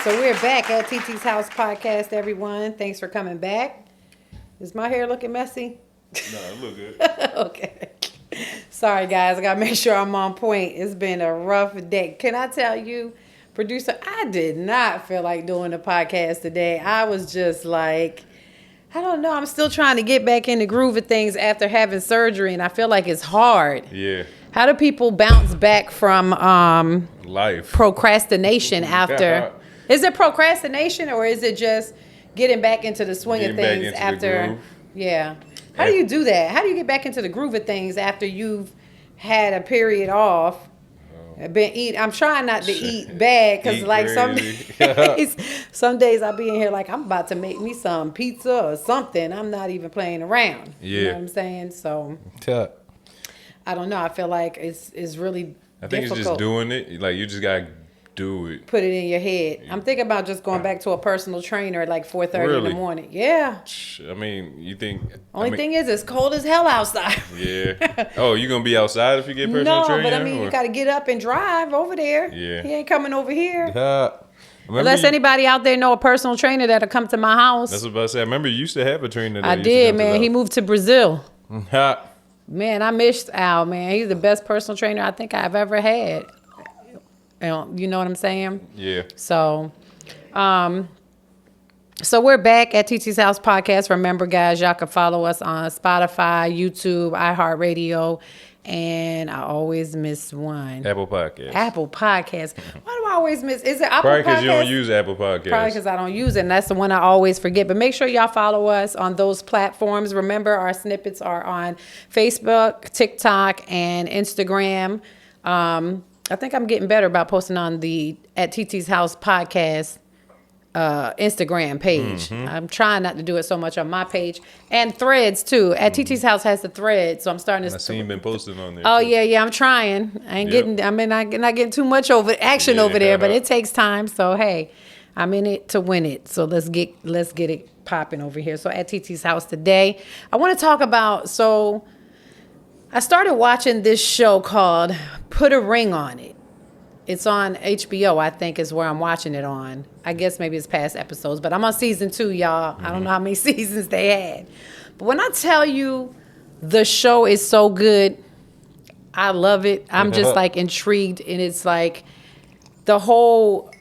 So we're back at Titi's House Podcast, everyone. Thanks for coming back. Is my hair looking messy? No, it look good. Okay. Sorry, guys. I got to make sure I'm on point. It's been a rough day. Can I tell you, producer, I did not feel like doing the podcast today. I was just like, I don't know. I'm still trying to get back in the groove of things after having surgery, and I feel like it's hard. Yeah. How do people bounce back from Life. procrastination after? Is it procrastination or is it just getting back into the swing of things after? Yeah. How do you do that? How do you get back into the groove of things after you've had a period off? I'm trying not to eat bad because like some days I'll be in here like I'm about to make me some pizza or something. I'm not even playing around. Yeah. You know what I'm saying? So I don't know. I feel like it's really I think difficult. it's just doing it. Like you just gotta do it. Put it in your head. I'm thinking about just going back to a personal trainer at like 4:30 in the morning. Yeah. I mean, you think? Only thing is, it's cold as hell outside. Yeah. Oh, you gonna be outside if you get personal training? No, but I mean, you got to get up and drive over there. Yeah. He ain't coming over here. Unless anybody out there know a personal trainer that'll come to my house. That's what I was about to say. I remember you used to have a trainer. I did, man. He moved to Brazil. Ha. Man, I missed Al, man. He's the best personal trainer I think I've ever had. You know what I'm saying? Yeah. So we're back at Titi's House Podcast. Remember, guys, y'all can follow us on Spotify, YouTube, iHeartRadio, and I always miss one. Apple Podcasts. Apple Podcasts. Why do I always miss? Is it Apple Probably Podcasts? because you don't use Apple Podcasts. Probably because I don't use it, and that's the one I always forget. But make sure y'all follow us on those platforms. Remember, our snippets are on Facebook, TikTok, and Instagram. I think I'm getting better about posting on the at Titi's House Podcast Instagram page. Mm-hmm. I'm trying not to do it so much on my page and Threads too. At Titi's House has the Threads, so I'm starting to. I seen you been posting on there. Oh too. Yeah. I'm trying. I ain't not getting too much action over there, but it takes time. So hey, I'm in it to win it. So let's get it popping over here. So at Titi's House today, I want to talk about. So I started watching this show called Put a Ring on It. It's on HBO, I think, is where I'm watching it on. I guess maybe it's past episodes, but I'm on season 2, y'all. I don't know how many seasons they had. But when I tell you the show is so good, I love it. I'm just like intrigued. And it's like the whole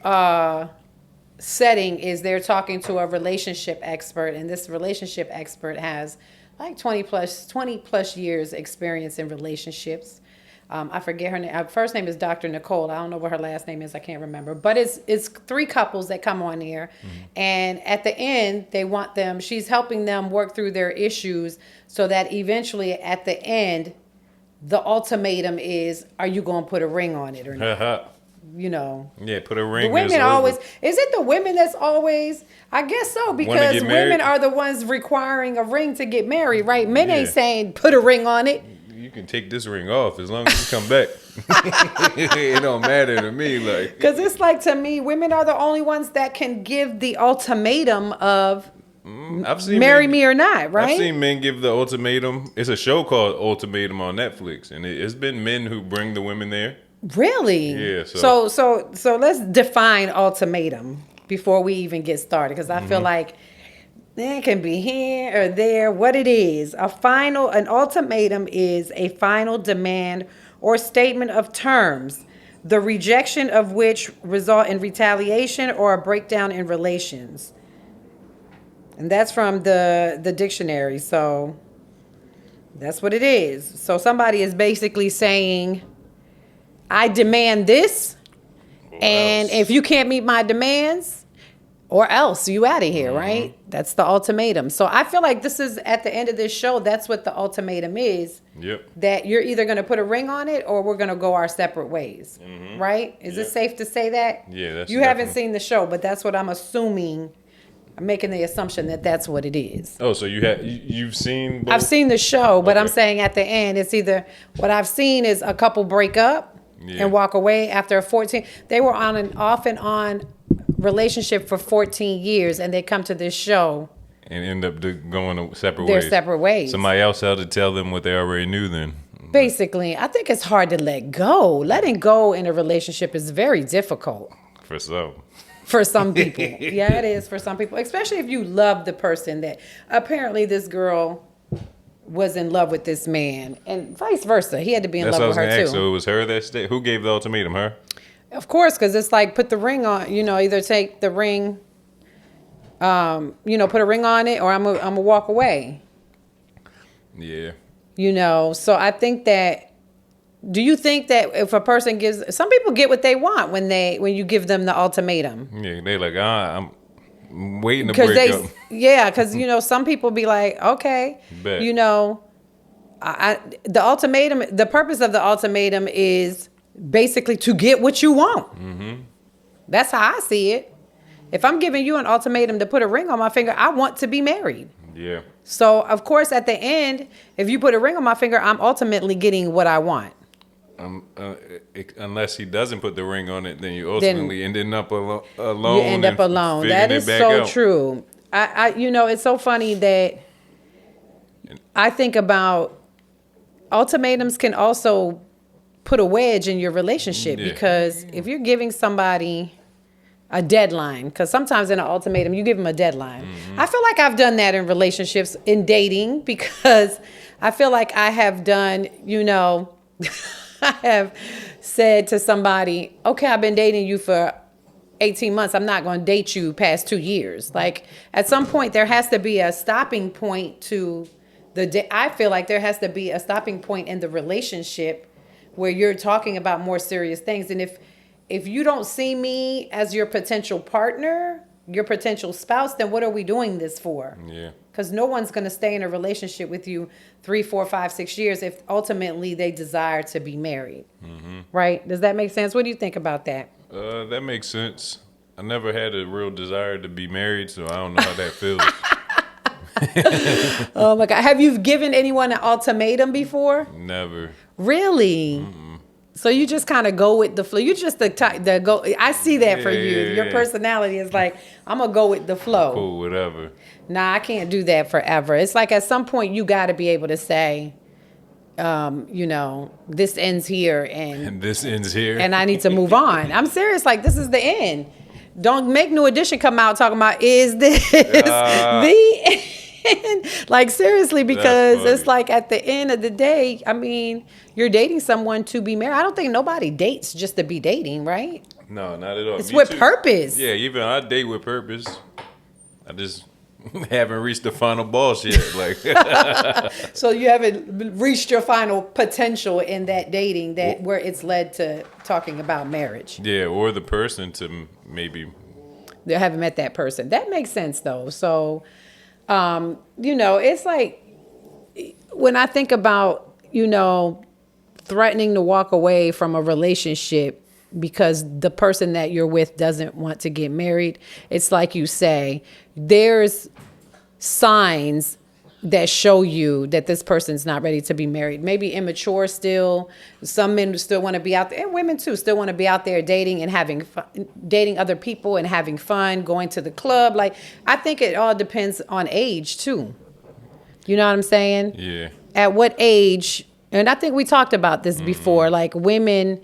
setting is they're talking to a relationship expert. And this relationship expert has like 20 plus years experience in relationships. I forget her name. Her first name is Dr. Nicole. I don't know what her last name is. I can't remember. But it's 3 couples that come on here. Mm-hmm. And at the end, she's helping them work through their issues so that eventually at the end, the ultimatum is, are you going to put a ring on it or not? You know. Yeah, put a ring. The women always. Is it the women that's always? I guess so, because women are the ones requiring a ring to get married, right? Men ain't saying put a ring on it. You can take this ring off as long as you come back. It don't matter to me, like. Because it's like, to me, women are the only ones that can give the ultimatum of marry me or not, right? I've seen men give the ultimatum. It's a show called Ultimatum on Netflix, and it's been men who bring the women there. Really? Yeah. So let's define ultimatum before we even get started, because I feel like it can be here or there. What it is, an ultimatum is a final demand or statement of terms, the rejection of which result in retaliation or a breakdown in relations. And that's from the dictionary. So that's what it is. So somebody is basically saying, I demand this, and if you can't meet my demands, or else you out of here, right? That's the ultimatum. So I feel like this is, at the end of this show, that's what the ultimatum is. Yep. That you're either going to put a ring on it or we're going to go our separate ways, right? Is it safe to say that? Yeah, that's You haven't seen the show, but that's what I'm assuming. I'm making the assumption that that's what it is. Oh, so you've seen both? I've seen the show, but I'm saying at the end, it's either, what I've seen is a couple break up and walk away after 14. They were on an off and on relationship for 14 years, and they come to this show and end up going separate ways. They're separate ways. Somebody else had to tell them what they already knew then. Basically, I think it's hard to let go. Letting go in a relationship is very difficult. For some. for some people. Yeah, it is for some people, especially if you love the person that apparently this girl was in love with this man and vice versa. He had to be in That's love what I with was her gonna too. ask. So it was her that stayed. Who gave the ultimatum? Her. Of course, because it's like put the ring on, either take the ring, put a ring on it or I'm gonna walk away. Yeah. So I think that, do you think that if a person some people get what they want when you give them the ultimatum? Yeah. They like, I'm waiting to Because break up. because some people be like, okay, Bet. the ultimatum, the purpose of the ultimatum is basically to get what you want. Mm-hmm. That's how I see it. If I'm giving you an ultimatum to put a ring on my finger, I want to be married. Yeah. So of course, at the end, if you put a ring on my finger, I'm ultimately getting what I want. Unless he doesn't put the ring on it, then you ultimately ending up alone. You end up alone. That is so true. It's so funny that I think about ultimatums can also put a wedge in your relationship because if you're giving somebody a deadline, because sometimes in an ultimatum you give them a deadline. Mm-hmm. I feel like I've done that in relationships, in dating, because I feel like I have done, I have said to somebody, okay, I've been dating you for 18 months. I'm not going to date you past 2 years. Like at some point there has to be a stopping point to I feel like there has to be a stopping point in the relationship where you're talking about more serious things. And if you don't see me as your potential partner, your potential spouse, then what are we doing this for? Yeah. Because no one's going to stay in a relationship with you 3, 4, 5, 6 years if ultimately they desire to be married. Mm-hmm. Right? Does that make sense? What do you think about that? That makes sense. I never had a real desire to be married, so I don't know how that feels. Oh my God. Have you given anyone an ultimatum before? Never. Really? Mm-mm. So you just kind of go with the flow. You just the type that go. I see that for you. Your personality is like, I'm gonna go with the flow. Cool, whatever. Nah, I can't do that forever. It's like at some point you got to be able to say, this ends here and this ends here, and I need to move on. I'm serious. Like this is the end. Don't make New Edition come out talking about is this the end? Like seriously, because it's like at the end of the day, I mean, you're dating someone to be married. I don't think nobody dates just to be dating, right? No, not at all. It's with purpose. Yeah, even I date with purpose. I just haven't reached the final boss yet. Like, so you haven't reached your final potential in that dating where it's led to talking about marriage. Yeah, or the person to maybe. They haven't met that person. That makes sense though. So. It's like when I think about, threatening to walk away from a relationship because the person that you're with doesn't want to get married. It's like you say, there's signs that show you that this person's not ready to be married. Maybe immature still. Some men still want to be out there, and women too, still want to be out there dating and having fun, dating other people and having fun, going to the club. Like, I think it all depends on age too. You know what I'm saying? Yeah. At what age, and I think we talked about this before, like women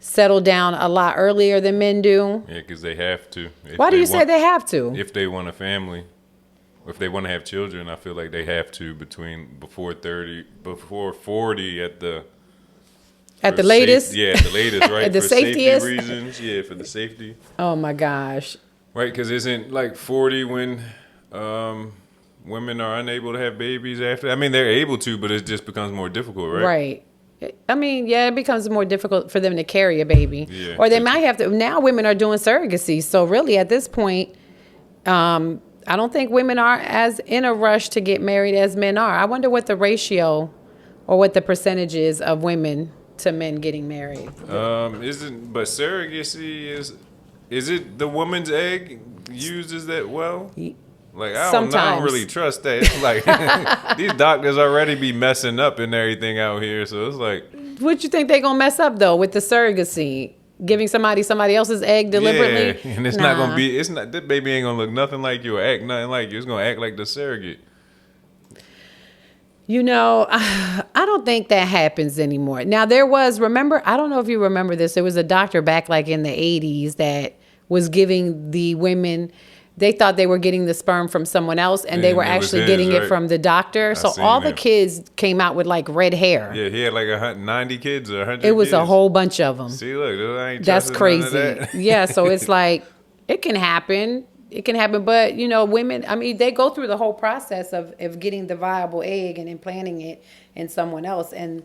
settle down a lot earlier than men do. Yeah, because they have to. Why do you say they have to? If they want a family. If they want to have children, I feel like they have to before 40 at the latest. At the latest, right? At the for safetiest safety reasons. Yeah, for the safety. Oh my gosh. Right, because isn't like 40 when women are unable to have babies after? I mean, they're able to, but it just becomes more difficult, right? Right. I mean, yeah, it becomes more difficult for them to carry a baby. Yeah, or they might have to. Now women are doing surrogacy. So really at this point, I don't think women are as in a rush to get married as men are. I wonder what the ratio or what the percentage is of women to men getting married. But surrogacy is it the woman's egg used as that well? Like I don't really trust that. It's like these doctors already be messing up and everything out here, so it's like what you think they gonna mess up though with the surrogacy? Giving somebody else's egg deliberately? Yeah, and it's not gonna be. It's not. That baby ain't gonna look nothing like you or act nothing like you. It's gonna act like the surrogate. I don't think that happens anymore. Now there was. Remember, I don't know if you remember this. There was a doctor back like in the 80s that was giving the women. They thought they were getting the sperm from someone else, and they were actually getting it from the doctor. So all the kids came out with like red hair. Yeah, he had like 90 kids or 100 It was kids. A whole bunch of them. See, look, I ain't that's crazy. That. Yeah, so it's like, it can happen. It can happen. But, women, I mean, they go through the whole process of getting the viable egg and implanting it in someone else. And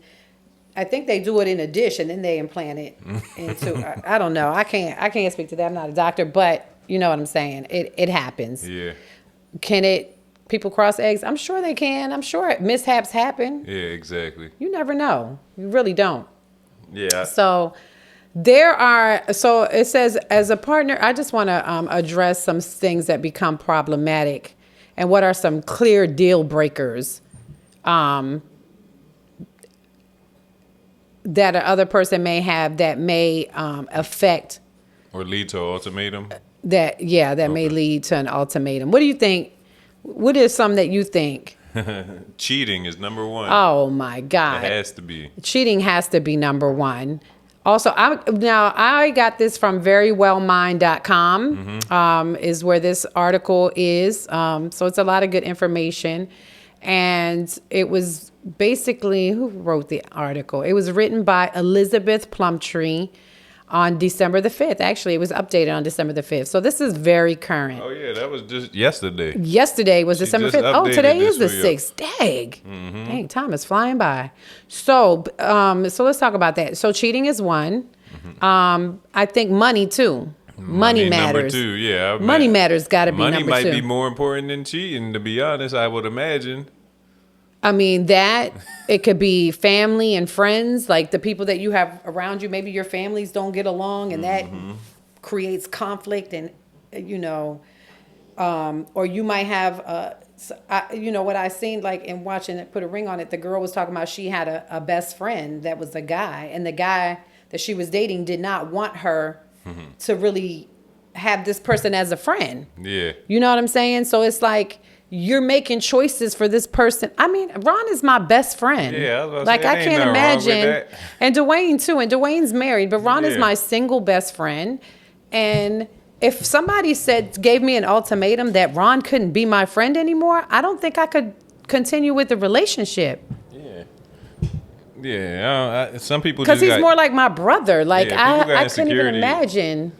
I think they do it in a dish and then they implant it into, I don't know. I can't speak to that. I'm not a doctor, but you know what I'm saying. It happens. Yeah. Can people cross eggs? I'm sure they can. I'm sure mishaps happen. Yeah, exactly. You never know. You really don't. Yeah. So it says, as a partner, I just want to address some things that become problematic and what are some clear deal breakers that another person may have that may affect or lead to an ultimatum. That may lead to an ultimatum. What do you think? What is some that you think? Cheating is number one. Oh my God. It has to be. Cheating has to be number one. Also, I got this from verywellmind.com, is where this article is. So it's a lot of good information. And it was basically, who wrote the article? It was written by Elizabeth Plumtree on December the 5th. Actually, it was updated on December the 5th. So this is very current. Oh, yeah, that was just yesterday. Yesterday was December 5th. Oh, today is the 6th. Dang. Mm-hmm. Dang, time is flying by. So let's talk about that. So cheating is one. Mm-hmm. I think money, too. Money matters. Number two, yeah. Money matters got to be number two. Money might be more important than cheating, to be honest, I would imagine. I mean, it could be family and friends, like the people that you have around you. Maybe your families don't get along, and that creates conflict, and or you might have, what I seen, like in watching it, Put a Ring on It. The girl was talking about she had a best friend that was a guy, and the guy that she was dating did not want her to really have this person as a friend. Yeah, you know what I'm saying? So it's like, you're making choices for this person. I mean, Ron is my best friend. Yeah, I can't imagine. And Dwayne too. And Dwayne's married, but Ron is my single best friend. And if somebody gave me an ultimatum that Ron couldn't be my friend anymore, I don't think I could continue with the relationship. Yeah. Some people because he's more like my brother. Like I couldn't even imagine.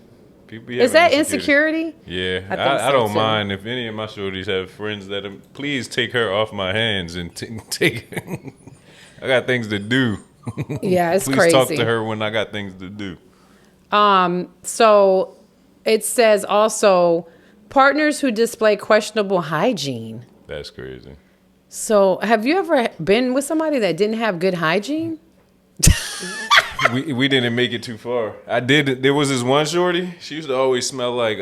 Is that insecurity? Yeah, I don't mind if any of my shorties have friends that please take her off my hands and take. I got things to do. Yeah, it's please crazy. Talk to her when I got things to do. So it says also partners who display questionable hygiene. That's crazy. So have you ever been with somebody that didn't have good hygiene? We didn't make it too far. I did. There was this one shorty. She used to always smell like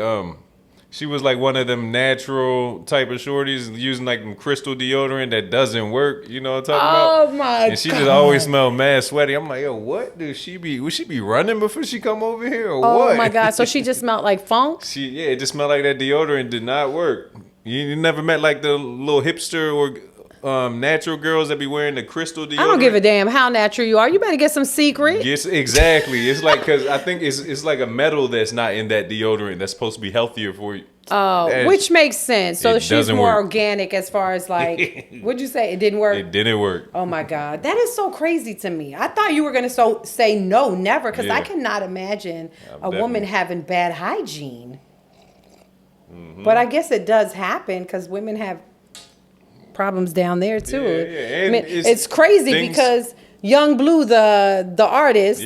she was like one of them natural type of shorties using like them crystal deodorant that doesn't work. You know what I'm talking about? Oh my God. And she just always smelled mad sweaty. I'm like, yo, what? Would she be running before she come over here or what? Oh my God. So she just smelled like funk? It just smelled like that deodorant did not work. You never met like the little hipster or natural girls that be wearing the crystal deodorant. I don't give a damn how natural you are. You better get some secret. Yes, exactly. It's like, because I think it's like a metal that's not in that deodorant that's supposed to be healthier for you. Oh, which makes sense. So she's more organic as far as like, what'd you say? It didn't work? It didn't work. Oh my God. That is so crazy to me. I thought you were going to say no, never, because I cannot imagine a woman having bad hygiene. Mm-hmm. But I guess it does happen because women have problems down there too. Yeah. I mean, it's crazy because Young Blue, the artist,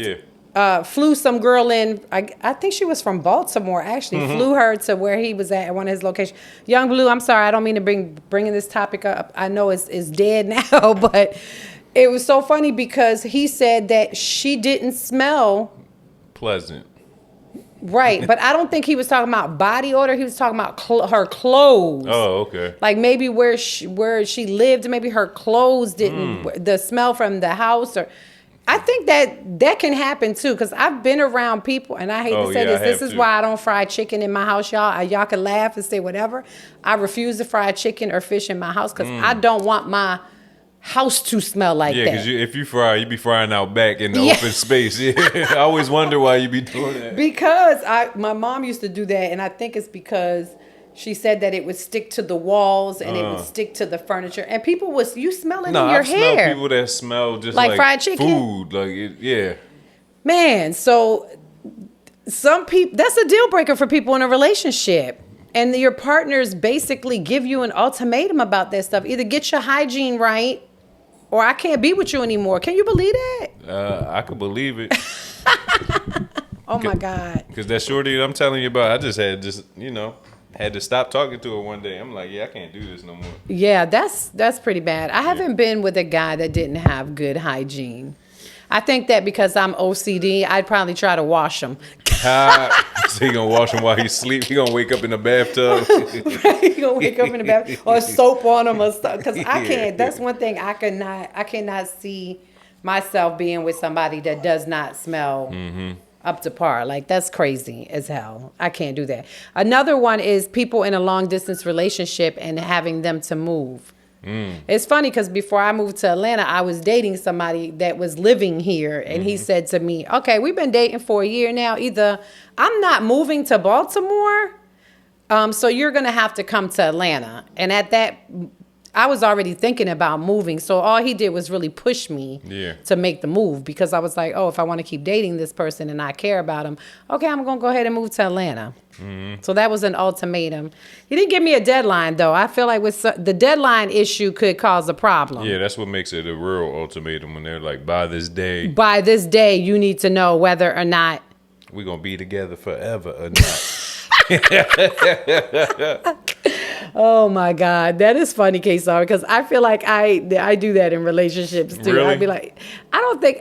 flew some girl in. I think she was from Baltimore. Actually, flew her to where he was at one of his locations. Young Blue. I'm sorry, I don't mean to bringing this topic up. I know it's dead now, but it was so funny because he said that she didn't smell pleasant. Right, but I don't think he was talking about body odor. He was talking about her clothes. Oh, okay. Like maybe where she lived, maybe her clothes didn't, the smell from the house, or I think that can happen too. Because I've been around people, and I hate to say this. This is why I don't fry chicken in my house, y'all. Y'all can laugh and say whatever. I refuse to fry chicken or fish in my house because I don't want my house to smell like that. Yeah, because if you fry, you be frying out back in the open space. Yeah, I always wonder why you be doing that. Because my mom used to do that, and I think it's because she said that it would stick to the walls and it would stick to the furniture, and people you smell it in your hair. No, I've smelled people that smell just like fried chicken, food, yeah. Man, so some people, that's a deal breaker for people in a relationship. And your partners basically give you an ultimatum about that stuff. Either get your hygiene right, or I can't be with you anymore. Can you believe that? I could believe it. Oh my God. Because that shorty I'm telling you about, I just had to stop talking to her one day. I'm like, yeah, I can't do this no more. Yeah, that's pretty bad. I haven't been with a guy that didn't have good hygiene. I think that because I'm OCD, I'd probably try to wash him. So he gonna wash him while he sleep? He gonna wake up in the bathtub? He gonna wake up in the bathtub or soap on him or stuff. Because I can't. That's one thing I cannot see myself being with somebody that does not smell up to par. Like, that's crazy as hell. I can't do that. Another one is people in a long distance relationship and having them to move. It's funny because before I moved to Atlanta, I was dating somebody that was living here, and he said to me, okay, we've been dating for a year now. Either I'm not moving to Baltimore, so you're going to have to come to Atlanta. And at that, I was already thinking about moving. So all he did was really push me to make the move, because I was like, oh, if I want to keep dating this person and I care about him, okay, I'm going to go ahead and move to Atlanta. So that was an ultimatum. He didn't give me a deadline, though. I feel like the deadline issue could cause a problem. Yeah, that's what makes it a real ultimatum, when they're like, by this day. By this day, you need to know whether or not we're going to be together forever or not. Oh my God, that is funny, K-Star, because I feel like I do that in relationships too. Really? I'd be like, I don't think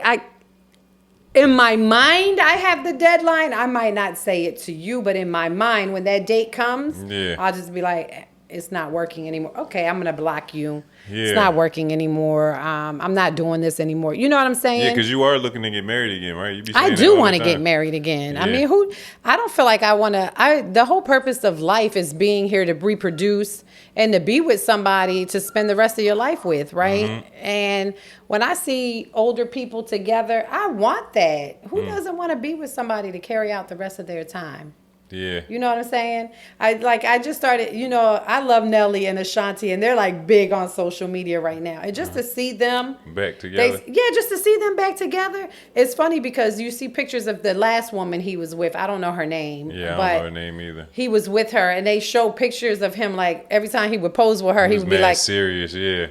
in my mind I have the deadline. I might not say it to you, but in my mind, when that date comes, I'll just be like, it's not working anymore. Okay, I'm gonna block you. Yeah. It's not working anymore. I'm not doing this anymore. You know what I'm saying? Yeah, because you are looking to get married again, right? You be I do want to get married again. Yeah. I mean, I don't feel like I want to. The whole purpose of life is being here to reproduce and to be with somebody to spend the rest of your life with, right? And when I see older people together, I want that. Who doesn't want to be with somebody to carry out the rest of their time? Yeah. You know what I'm saying? I just started, I love Nelly and Ashanti, and they're like big on social media right now. And just to see them back together. Just to see them back together. It's funny because you see pictures of the last woman he was with. I don't know her name. Yeah, I don't know her name either. He was with her, and they show pictures of him, like every time he would pose with her, he would be like serious, yeah.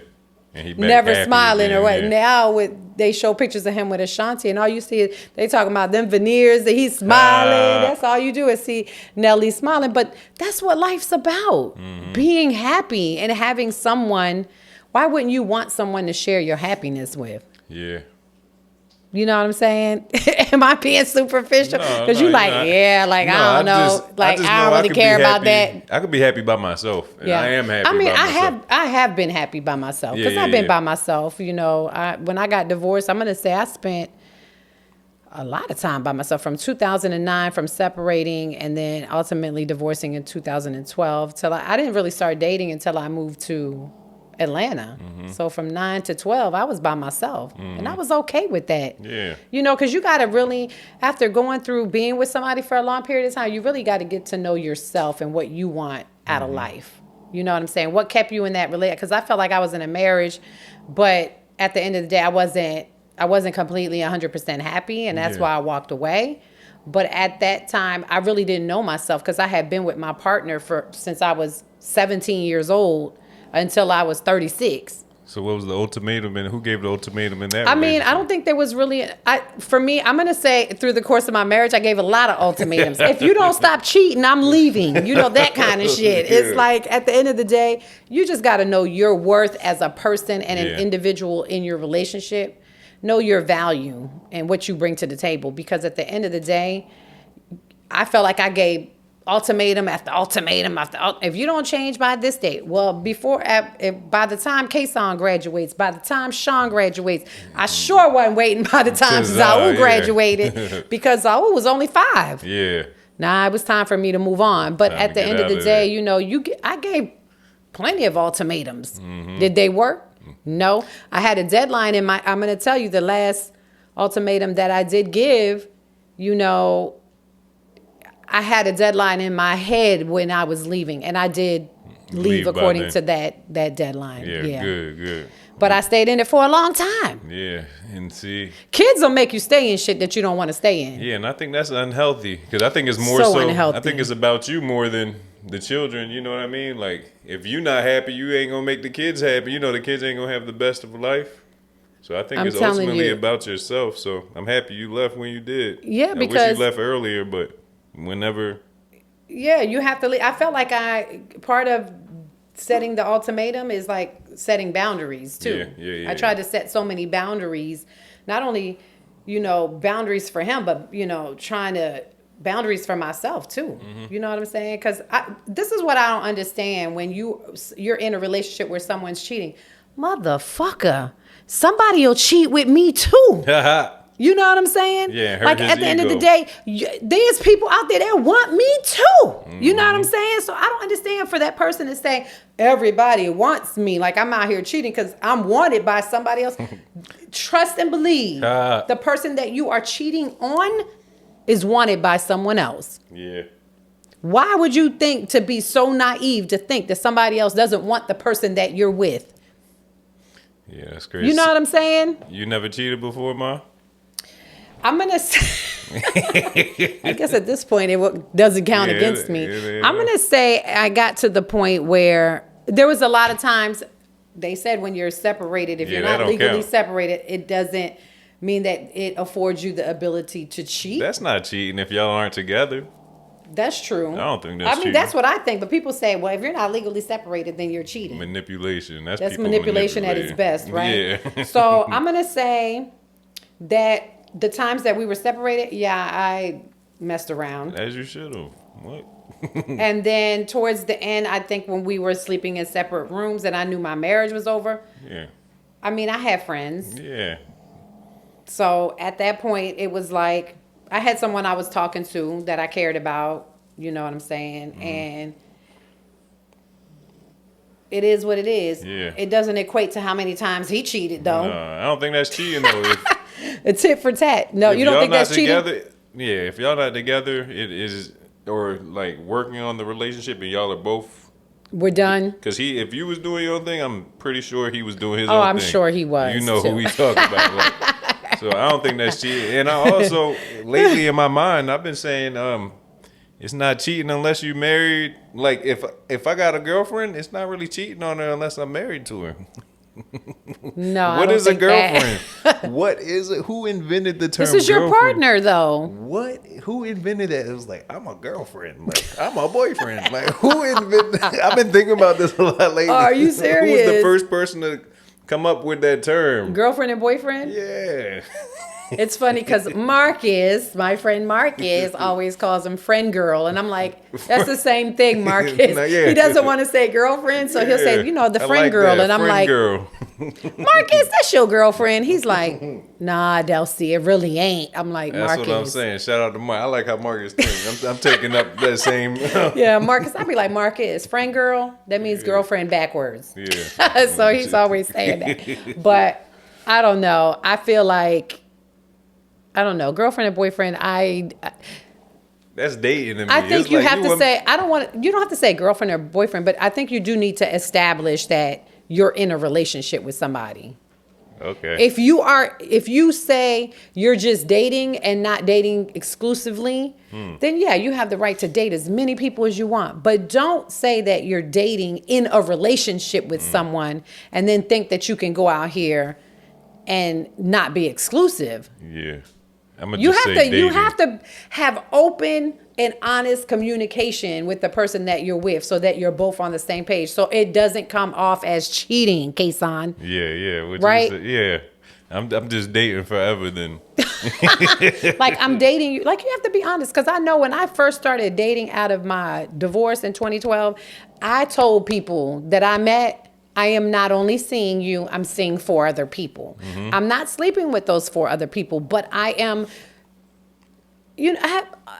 And he never smiling or what. Yeah. Now they show pictures of him with Ashanti, and all you see is they talking about them veneers that he's smiling. That's all you do is see Nelly smiling. But that's what life's about. Being happy and having someone. Why wouldn't you want someone to share your happiness with? Yeah. You know what I'm saying? Am I being superficial? Because I don't know. I don't really care about that. I could be happy by myself. And I am happy by myself. I have been happy by myself. Because I've been by myself. When I got divorced, I'm going to say I spent a lot of time by myself from 2009, from separating and then ultimately divorcing in 2012. Till I didn't really start dating until I moved to Atlanta. So from 9 to 12, I was by myself. And I was okay with that. Yeah. Because you got to really, after going through being with somebody for a long period of time, you really got to get to know yourself and what you want out of life. You know what I'm saying? What kept you in that relationship? Because I felt like I was in a marriage, but at the end of the day, I wasn't completely 100% happy, and that's why I walked away. But at that time, I really didn't know myself, because I had been with my partner since I was 17 years old until I was 36. So what was the ultimatum, and who gave the ultimatum in that? I mean, I don't think there was really, for me, I'm going to say through the course of my marriage, I gave a lot of ultimatums. If you don't stop cheating, I'm leaving. That kind of shit. It's like, at the end of the day, you just got to know your worth as a person and an individual in your relationship. Know your value and what you bring to the table. Because at the end of the day, I felt like I gave ultimatum after ultimatum after if you don't change by this date. Well, by the time Kason graduates, by the time Sean graduates, I sure wasn't waiting by the time Zaul graduated because Zaul was only 5. Yeah. Nah, it was time for me to move on. But at the end of the day, I gave plenty of ultimatums. Did they work? No, I had a deadline in my. I'm going to tell you the last ultimatum that I did give. You know, I had a deadline in my head when I was leaving, and I did leave according to that deadline. Yeah, good. But I stayed in it for a long time. Yeah, and see, kids will make you stay in shit that you don't want to stay in. Yeah, and I think that's unhealthy because I think it's more so unhealthy. I think it's about you more than the children. You know what I mean? Like if you're not happy, you ain't gonna make the kids happy. You know the kids ain't gonna have the best of life. So I think it's ultimately about yourself. So I'm happy you left when you did. Yeah, because I wish you left earlier, but whenever. Yeah, you have to leave. I felt like part of setting the ultimatum is like setting boundaries too. Yeah. I tried to set so many boundaries, not only, boundaries for him, but, boundaries for myself too. Mm-hmm. You know what I'm saying? Because this is what I don't understand when you're in a relationship where someone's cheating. Motherfucker, somebody will cheat with me too. You know what I'm saying? Yeah. Like at the end of the day, there's people out there that want me too. Mm-hmm. You know what I'm saying? So I don't understand for that person to say everybody wants me. Like I'm out here cheating because I'm wanted by somebody else. Trust and believe the person that you are cheating on is wanted by someone else. Yeah. Why would you think to be so naive to think that somebody else doesn't want the person that you're with? Yeah, that's crazy. You know what I'm saying? You never cheated before, Ma? I'm going to say, I guess at this point it doesn't count against me. I'm going to say I got to the point where there was a lot of times they said when you're separated, if you're not legally separated, it doesn't mean that it affords you the ability to cheat. That's not cheating if y'all aren't together. That's true. I don't think that's cheating. That's what I think. But people say, well, if you're not legally separated, then you're cheating. Manipulation. That's manipulation at its best, right? Yeah. So I'm going to say that the times that we were separated, I messed around. As you should have. What? And then towards the end, I think when we were sleeping in separate rooms and I knew my marriage was over. Yeah. I mean, I had friends. Yeah. So at that point, it was like I had someone I was talking to that I cared about. You know what I'm saying? Mm-hmm. And it is what it is. Yeah. It doesn't equate to how many times he cheated, though. No, I don't think that's cheating, though. A tit for tat. No, you don't think that's cheating? Yeah, if y'all not together, it is, or like working on the relationship and y'all are both. We're done. Because if you was doing your thing, I'm pretty sure he was doing his own thing. Oh, I'm sure he was. You know who we talking about. Like, so I don't think that's cheating. And I also, lately in my mind, I've been saying, it's not cheating unless you married. Like if I got a girlfriend, it's not really cheating on her unless I'm married to her. No, what is a girlfriend? What is it? Who invented the term? This is your partner, though. What? Who invented that? It was like I'm a girlfriend. Like I'm a boyfriend. Like who invented? I've been thinking about this a lot lately. Are you serious? Who was the first person to come up with that term? Girlfriend and boyfriend? Yeah. It's funny because Marcus, my friend Marcus, always calls him friend girl. And I'm like, that's the same thing, Marcus. He doesn't want to say girlfriend, so he'll say, the friend like girl. And I'm like, girl. Marcus, that's your girlfriend. He's like, nah, Delcey, it really ain't. I'm like, Marcus. That's what I'm saying. Shout out to Mark. I like how Marcus thinks. I'm taking up that same. Yeah, Marcus, I'd be like, Marcus, friend girl, that means girlfriend backwards. Yeah. So he's always saying that. But I don't know. I feel like, I don't know, girlfriend and boyfriend. That's dating to me. I think you have to say. You don't have to say girlfriend or boyfriend, but I think you do need to establish that you're in a relationship with somebody. Okay. If you say you're just dating and not dating exclusively, then yeah, you have the right to date as many people as you want. But don't say that you're dating in a relationship with someone and then think that you can go out here and not be exclusive. Yeah. You have to have open and honest communication with the person that you're with so that you're both on the same page. So it doesn't come off as cheating, Kason. Yeah. Right? Yeah. I'm just dating forever then. Like I'm dating you. Like you have to be honest. Because I know when I first started dating out of my divorce in 2012, I told people that I met, I am not only seeing you, I'm seeing 4 other people. Mm-hmm. I'm not sleeping with those 4 other people, but I am,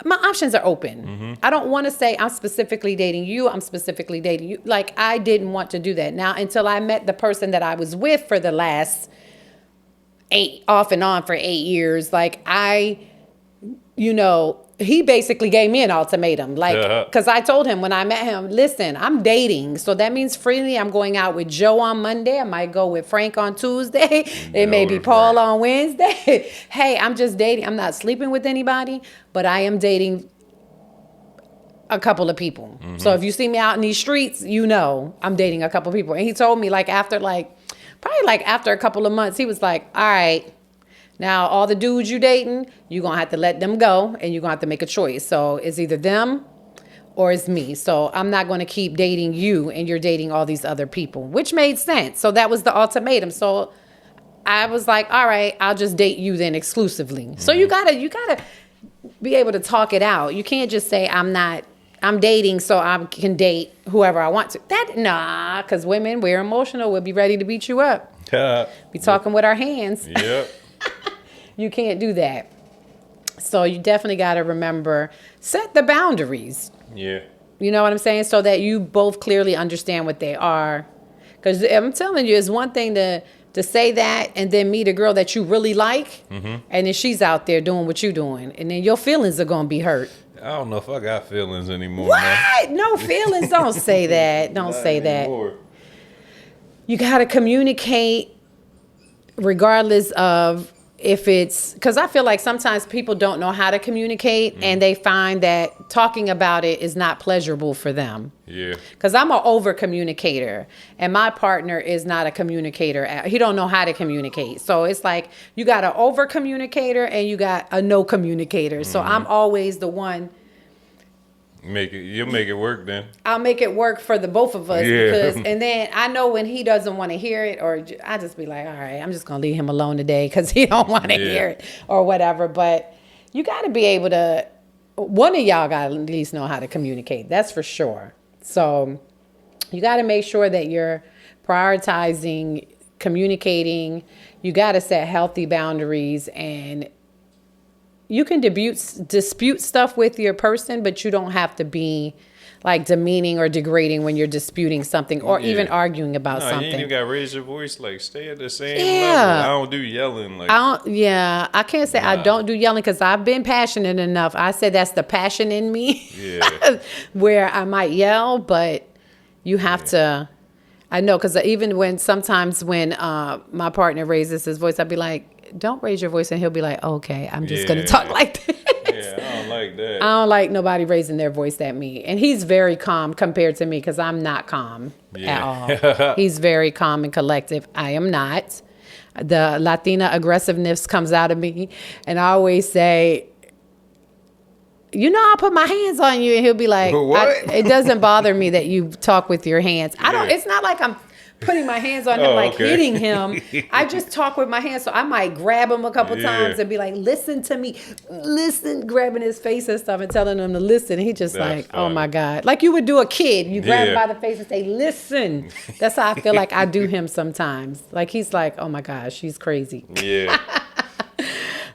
my options are open. I don't want to say I'm specifically dating you. I'm specifically dating you. Like, I didn't want to do that. Now, until I met the person that I was with for the last off and on for 8 years, like he basically gave me an ultimatum. Like, because I told him when I met him, listen, I'm dating. So that means freely I'm going out with Joe on Monday. I might go with Frank on Tuesday. It may be Paul on Wednesday. Hey, I'm just dating. I'm not sleeping with anybody, but I am dating a couple of people. So if you see me out in these streets, I'm dating a couple of people. And he told me after a couple of months, he was like, all right, now, all the dudes you dating, you're going to have to let them go, and you're going to have to make a choice. So it's either them or it's me. So I'm not going to keep dating you, and you're dating all these other people, which made sense. So that was the ultimatum. So I was like, all right, I'll just date you then exclusively. So you gotta be able to talk it out. You can't just say I'm dating so I can date whoever I want to. Because women, we're emotional. We'll be ready to beat you up. Be talking with our hands. Yep. You can't do that. So you definitely got to remember, set the boundaries. Yeah. You know what I'm saying? So that you both clearly understand what they are. Because I'm telling you, it's one thing to say that and then meet a girl that you really like, and then she's out there doing what you're doing, and then your feelings are going to be hurt. I don't know if I got feelings anymore. What? Man. No feelings? Don't say that. Don't say anymore. That. You got to communicate regardless of if it's, because I feel like sometimes people don't know how to communicate and they find that talking about it is not pleasurable for them. Yeah. Because I'm an over communicator and my partner is not a communicator. He don't know how to communicate. So it's like you got an over communicator and you got a no communicator. So I'm always the one. You'll make it work then. I'll make it work for the both of us. Yeah. And then I know when he doesn't want to hear it, or I just be like, all right, I'm just going to leave him alone today because he don't want to hear it or whatever. But you got to be able to, one of y'all got to at least know how to communicate. That's for sure. So you got to make sure that you're prioritizing communicating. You got to set healthy boundaries, and you can dispute stuff with your person, but you don't have to be like demeaning or degrading when you're disputing something or even arguing about something. You ain't even got to raise your voice. Like, stay at the same level. I don't do yelling. Like, I can't say I don't do yelling because I've been passionate enough. I said that's the passion in me where I might yell, but you have to. I know, because even sometimes when my partner raises his voice, I'd be like, don't raise your voice, and he'll be like, okay, I'm just going to talk like this. Yeah, I don't like that. I don't like nobody raising their voice at me. And he's very calm compared to me because I'm not calm at all. He's very calm and collective. I am not. The Latina aggressiveness comes out of me. And I always say, I'll put my hands on you. And he'll be like, it doesn't bother me that you talk with your hands. It's not like I'm putting my hands on him, hitting him. I just talk with my hands. So I might grab him a couple times and be like, listen to me. Listen, grabbing his face and stuff and telling him to listen. And he just funny. Oh my God. Like you would do a kid. You grab him by the face and say, listen. That's how I feel like I do him sometimes. Like he's like, oh my gosh, she's crazy. Yeah.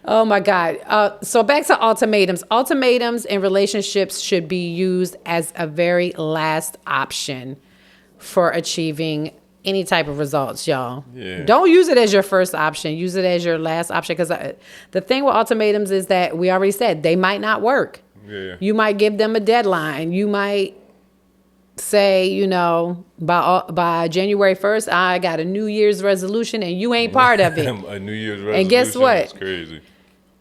Oh my God. So back to ultimatums. Ultimatums in relationships should be used as a very last option for achieving any type of results, y'all. Yeah. Don't use it as your first option. Use it as your last option. Because the thing with ultimatums is that we already said they might not work. Yeah. You might give them a deadline. You might say, by January 1st, I got a New Year's resolution and you ain't part of it. A New Year's resolution. And guess what? That's crazy.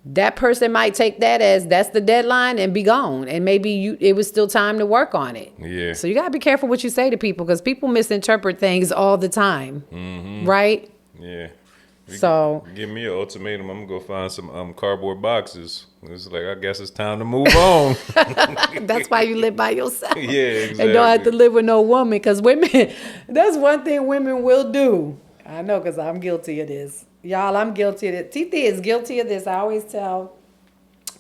That person might take that as that's the deadline and be gone. And maybe it was still time to work on it. Yeah. So you got to be careful what you say to people because people misinterpret things all the time. Mm-hmm. Right? Yeah. So give me an ultimatum. I'm going to go find some cardboard boxes. It's like, I guess it's time to move on. That's why you live by yourself. Yeah, exactly. And don't have to live with no woman because women, that's one thing women will do. I know because I'm guilty of this. Y'all, I'm guilty of it. Titi is guilty of this. I always tell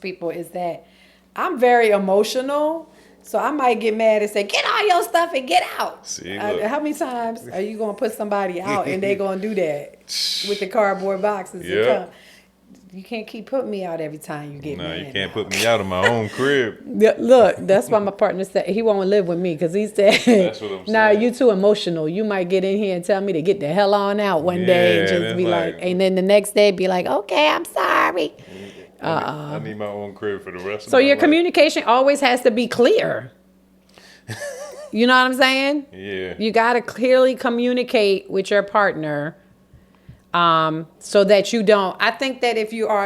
people is that I'm very emotional. So I might get mad and say, get all your stuff and get out. See, how many times are you going to put somebody out and they going to do that with the cardboard boxes? Yeah. You can't keep putting me out every time you get mad. You can't put me out of my own crib. Yeah, look, that's why my partner said he won't live with me because he said, that's what I'm saying. Nah, you too emotional. You might get in here and tell me to get the hell on out one day and just be like, and then the next day be like, okay, I'm sorry. I need my own crib for the rest of my life. So your communication always has to be clear. You know what I'm saying? Yeah. You got to clearly communicate with your partner. So that you don't. I think that if you are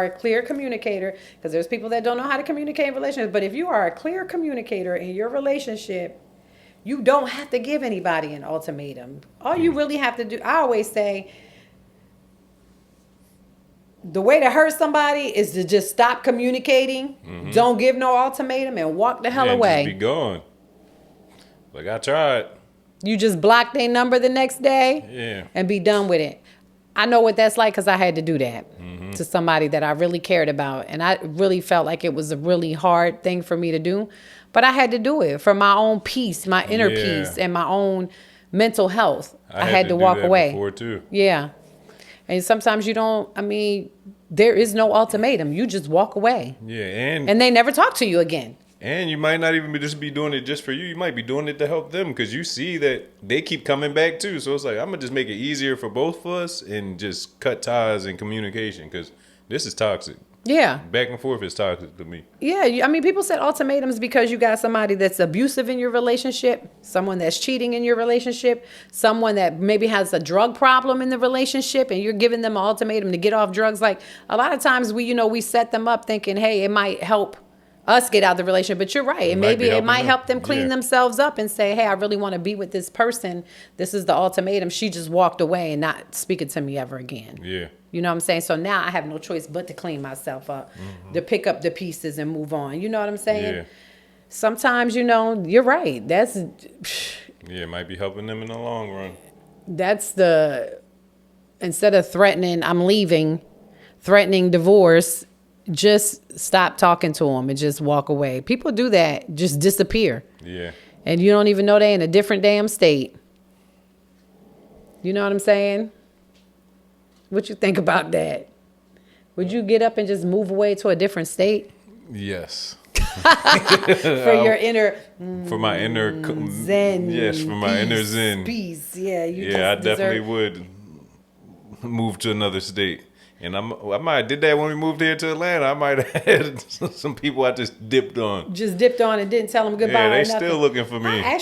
a clear communicator, because there's people that don't know how to communicate in relationships, but if you are a clear communicator in your relationship, you don't have to give anybody an ultimatum. All you really have to do, I always say, the way to hurt somebody is to just stop communicating. Mm-hmm. Don't give no ultimatum and walk the hell away. Just be gone. Like, I tried. You just block their number the next day and be done with it. I know what that's like because I had to do that to somebody that I really cared about. And I really felt like it was a really hard thing for me to do. But I had to do it for my own peace, my inner peace, and my own mental health. I had to walk away. Before too. Yeah. And sometimes you don't, there is no ultimatum. You just walk away. Yeah. And they never talk to you again. And you might not even be doing it just for you. You might be doing it to help them because you see that they keep coming back too. So it's like, I'm going to just make it easier for both of us and just cut ties and communication because this is toxic. Yeah. Back and forth is toxic to me. Yeah. People set ultimatums because you got somebody that's abusive in your relationship, someone that's cheating in your relationship, someone that maybe has a drug problem in the relationship, and you're giving them an ultimatum to get off drugs. Like a lot of times we set them up thinking, hey, it might help us get out of the relationship, but you're right. And maybe it might help them clean themselves up and say, hey, I really want to be with this person. This is the ultimatum. She just walked away and not speaking to me ever again. Yeah. You know what I'm saying? So now I have no choice but to clean myself up, to pick up the pieces and move on. You know what I'm saying? Yeah. Sometimes, you're right. That's... Yeah, it might be helping them in the long run. That's instead of threatening, I'm leaving, threatening divorce, just stop talking to them and just walk away. People do that, just disappear. Yeah. And you don't even know they're in a different damn state. You know what I'm saying? What you think about that? Would you get up and just move away to a different state? Yes. For your inner... For my inner... Zen. Yes, for my inner Zen. Peace. Yeah, I definitely would move to another state. And I might have did that when we moved here to Atlanta. I might have had some people I just dipped on. Just dipped on and didn't tell them goodbye. Yeah, they still looking for me. I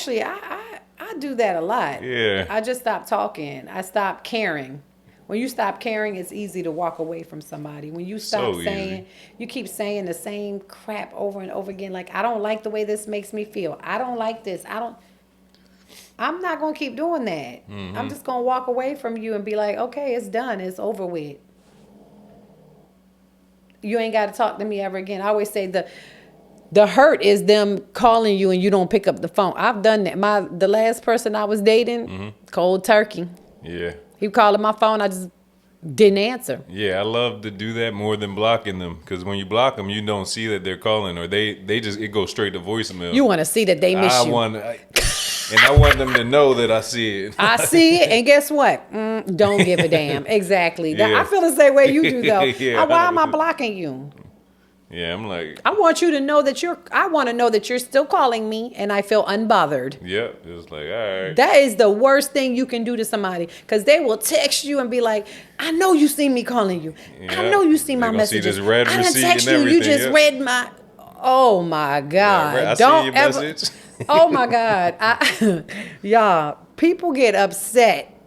do that a lot. Yeah. I just stopped talking. I stopped caring. When you stop caring, it's easy to walk away from somebody. When you stop saying, you keep saying the same crap over and over again. Like, I don't like the way this makes me feel. I don't like this. I'm not going to keep doing that. Mm-hmm. I'm just going to walk away from you and be like, okay, it's done. It's over with. You ain't got to talk to me ever again. I always say the hurt is them calling you and you don't pick up the phone. I've done that. The last person I was dating, cold turkey. Yeah. He calling my phone. I just didn't answer. Yeah, I love to do that more than blocking them because when you block them, you don't see that they're calling or they just it goes straight to voicemail. You want to see that they miss you. And I want them to know that I see it. I see it, and guess what? Don't give a damn. Exactly. Yeah. I feel the same way you do, though. Yeah, why am I blocking you? Yeah, I'm like... I want you to know that I want to know that you're still calling me, and I feel unbothered. Yep. It's like, all right. That is the worst thing you can do to somebody, because they will text you and be like, I know you see me calling you. Yep. I know you see my messages. See this red I done receipt text and everything. You just read my... Oh, my God. Yeah, I see your message. Oh my God. Y'all, people get upset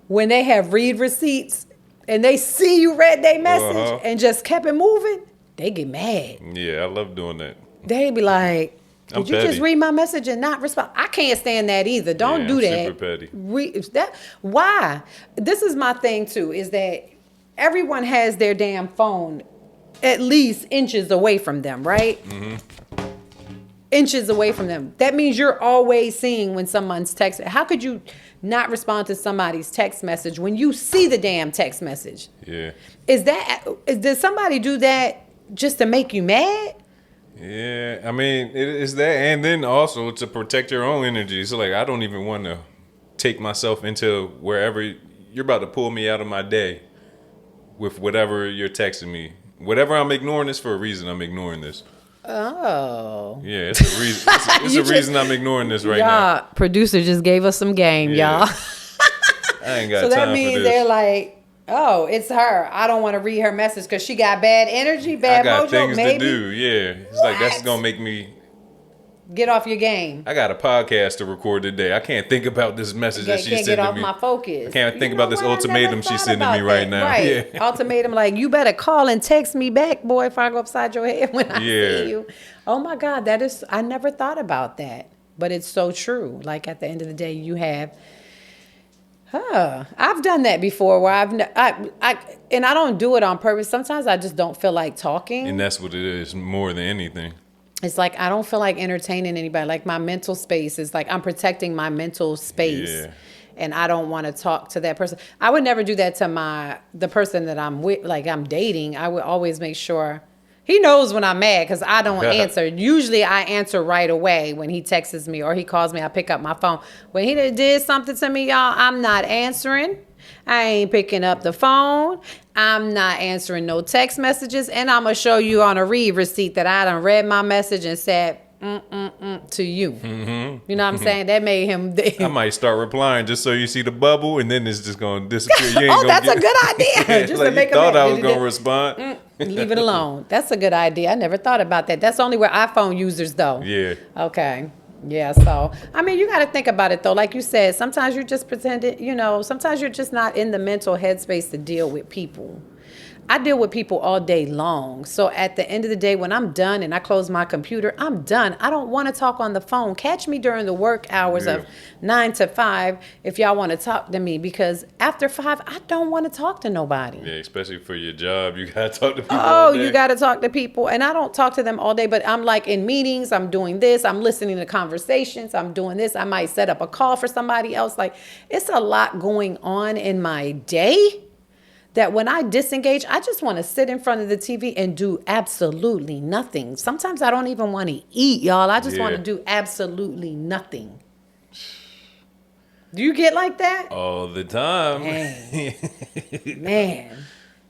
when they have read receipts and they see you read their message and just kept it moving. They get mad. Yeah, I love doing that. They be like, did you just read my message and not respond? I can't stand that either. Don't do that. Super petty. Why? This is my thing too, is that everyone has their damn phone at least inches away from them, right? Mm-hmm. Inches away from them. That means you're always seeing when someone's texting. How could you not respond to somebody's text message when you see the damn text message? Yeah. Did somebody do that just to make you mad? Yeah, I mean, it's that, and then also to protect your own energy. So like, I don't even want to take myself into wherever you're about to pull me out of my day. with whatever you're texting me. Whatever I'm ignoring this for a reason. I'm ignoring this. Oh. Yeah, it's a reason. It's a reason I'm ignoring this right now. Y'all, producer just gave us some game, y'all. I ain't got so time that means for this. they're like, oh, it's her. I don't want to read her message because she got bad energy, bad mojo. I got things maybe. to do. Yeah, it's like that's gonna make me get off your game. I got a podcast to record today. I can't think about this message that she's sending me. Can't get off my focus. I can't think about this ultimatum she's sending me right now. Right. Yeah. Ultimatum, like, you better call and text me back, boy, if I go upside your head when I see you. Oh, my God. I never thought about that. But it's so true. Like, at the end of the day, you have... I've done that before where and I don't do it on purpose. Sometimes I just don't feel like talking. And that's what it is more than anything. It's like I don't feel like entertaining anybody. Like my mental space is like I'm protecting my mental space. Yeah. And I don't want to talk to that person. I would never do that to the person that I'm with, like I'm dating. I would always make sure he knows when I'm mad because I don't answer. Usually I answer right away when he texts me or he calls me. I pick up my phone. When he did something to me, y'all, I'm not answering. I ain't picking up the phone. I'm not answering no text messages. And I'm going to show you on a read receipt that I done read my message and said, to you. Mm-hmm. You know what I'm saying? That made him... I might start replying just so you see the bubble and then it's just going to disappear. You ain't that's a good idea. Just like to make you thought I was going to respond. Leave it alone. That's a good idea. I never thought about that. That's only where iPhone users, though. Yeah. Okay. Yeah, so, I mean, you got to think about it, though. Like you said, sometimes you're just pretending, sometimes you're just not in the mental headspace to deal with people. I deal with people all day long. So at the end of the day, when I'm done and I close my computer, I'm done. I don't want to talk on the phone. Catch me during the work hours of 9 to 5 if y'all want to talk to me, because after 5, I don't want to talk to nobody. Yeah, especially for your job. You got to talk to people all day. You got to talk to people. And I don't talk to them all day, but I'm like in meetings, I'm doing this, I'm listening to conversations, I'm doing this. I might set up a call for somebody else. Like, it's a lot going on in my day that when I disengage, I just want to sit in front of the TV and do absolutely nothing. Sometimes I don't even want to eat, y'all. I just want to do absolutely nothing. Do you get like that? All the time. Man.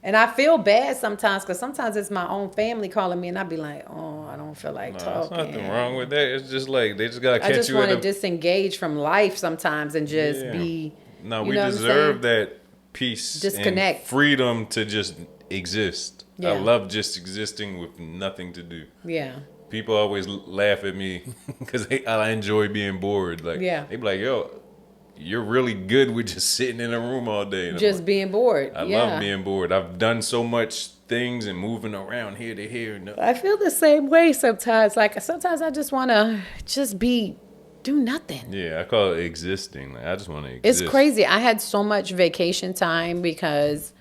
And I feel bad sometimes because sometimes it's my own family calling me and I'd be like, oh, I don't feel like talking. There's nothing wrong with that. It's just like they just got to catch you. I just want to disengage from life sometimes and just be. No, we deserve that peace, disconnect, and freedom to just exist. I love just existing with nothing to do. Yeah. People always laugh at me because I enjoy being bored. Like, they be like, yo, you're really good with just sitting in a room all day. And just being bored. I love being bored. I've done so much things and moving around here to here. I feel the same way sometimes. Like, sometimes I just want to just do nothing. Yeah, I call it existing. Like, I just want to exist. It's crazy. I had so much vacation time because,